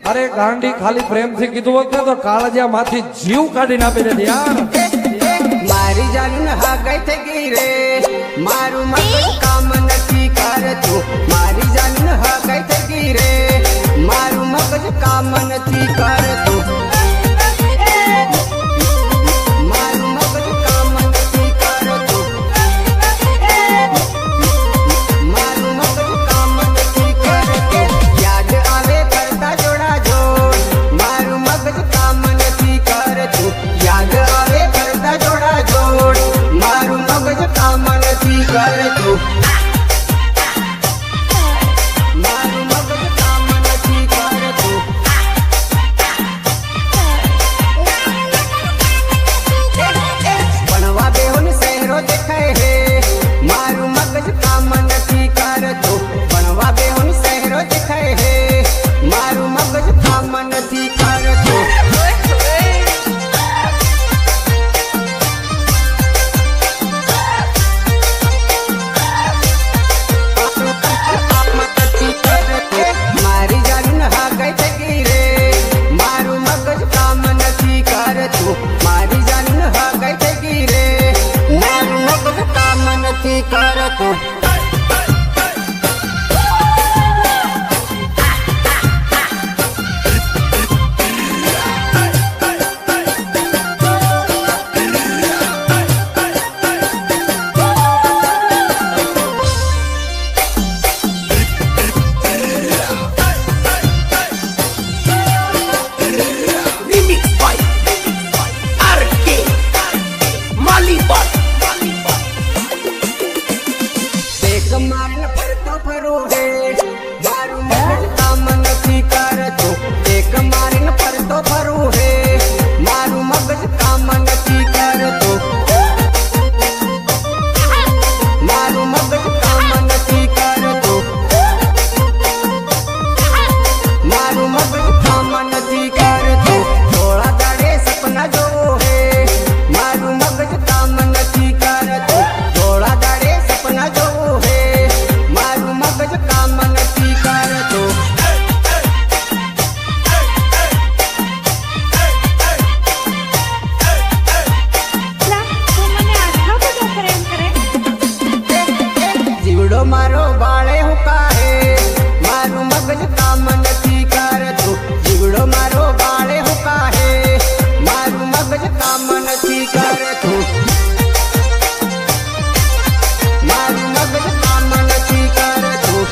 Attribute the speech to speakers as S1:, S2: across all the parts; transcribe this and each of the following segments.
S1: અરે ગાંડી ખાલી પ્રેમથી કીધું હોત ને તો કાળજિયા માંથી જીવ કાઢીને આપી દે યાર.
S2: મારી જાન હાગઈ થઈ ગઈ રે, મારું મગજ કામ નથી કરતું. મારી જાન હાગઈ થઈ ગઈ રે, મારું મગજ કામ નથી કરતું. મારું મગજ કામ નથી કરતું. મારું મગજ કામ નથી કરતું. યાદ આવે કરતા જોડા જોડ, મારું મગજ કામ નથી કરતું. યાદ આવે કરતા જોડા જોડ, મારું મગજ કામ નથી કરતું. મારું મગજ કામ નથી કરતું. ભણવા બેહું શહેરો દેખાય હે, મારું મગજ કામ નથી કરતું. ભણવા બેહું શહેરો દેખાય હે, મારું મગજ કામ નથી કરતું. મારી જાન હાગઈ થઈ ગઈ રે, મારું મગજ કામ નથી કરતું. મારી જાન હાગઈ થઈ ગઈ રે, મારું મગજ કામ નથી કરતું. દેખ મારને ફરતો ફરું હે, મારું મગજ કામ નથી કરતું. દેખ મારને ફરતો ફરું હે, મારું મગજ કામ નથી કરતું. મારું મગજ કામ નથી કરતું. મારું મગજ કામ નથી કરતું. થોડા દાડે સપના જોવો હે, મારું મગજ કામ નથી કરતું. થોડા દાડે સપના જોવો હે, મારું મગજ કામ નથી કરતું. જીવડો મારો બાળે હુકાહે, મારું મગજ કામ નથી કરતું. જીવડો મારો બાળે હુકાહે, મારું મગજ કામ નથી કરતું. મારું મગજ કામ નથી કરતું.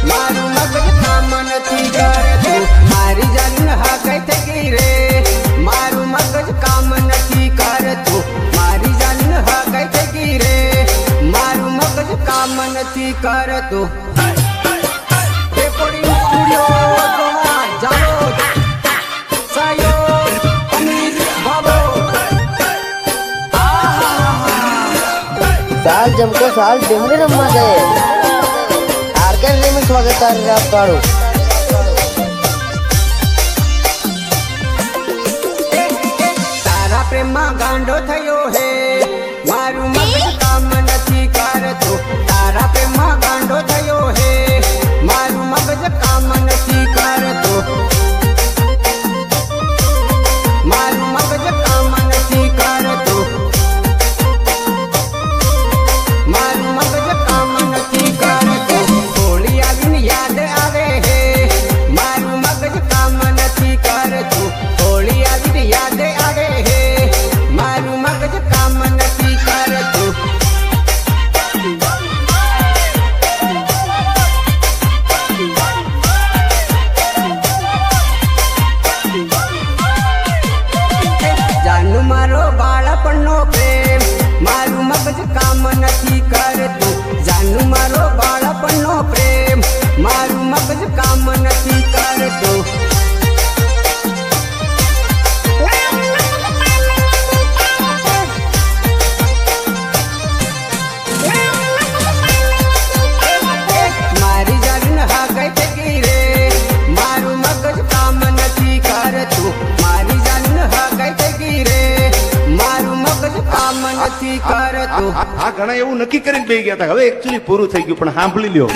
S2: મારું મગજ કામ નથી કરતું. મારી જાન હાગઈ થઈ ગઈ રે, મારું મગજ કામ નથી કરતું. મારી જાન હાગઈ થઈ ગઈ રે, મારું મગજ કામ નથી કરતું. રેકોર્ડિંગ સ્ટુડિયો દ્વારા જાલો સાયો અમીર બાબો.
S3: साल जमको साल डिमरी रम्मा गए आर्केन लिमिट स्वागत कर आप काढू
S2: તારા પ્રેમમાં ગાંડો થયો હે, મારું મગજ કામ નથી કરતું. તારા પ્રેમમાં ગાંડો થયો હે, મારું મગજ કામ નથી કરતું. મારું મગજ કામ નથી કરતું. મારું મગજ કામ નથી કરતું. હોળી આવીને યાદ આવે હે, મારું મગજ કામ નથી કરતું. હોળી આવીને યાદ આવે હે, મારું મગજ કામ નથી કરતું. જાનું મારો બાળપણનો પ્રેમ, મારું મગજ કામ નથી કરતું. જાનું મારો બાળપણનો પ્રેમ, મારું મગજ કામ નથી કરતું. મારી જાન હાગઈ થઈ ગઈ રે, મારું મગજ કામ નથી કરતું. મારી જાન હાગઈ થઈ ગઈ રે, મારું મગજ કામ નથી કરતું.
S4: આ ઘણા એવું નક્કી કરીને બેસી ગયા હતા હવે એકચ્યુઅલી પૂરું થઈ ગયું પણ સાંભળી લ્યો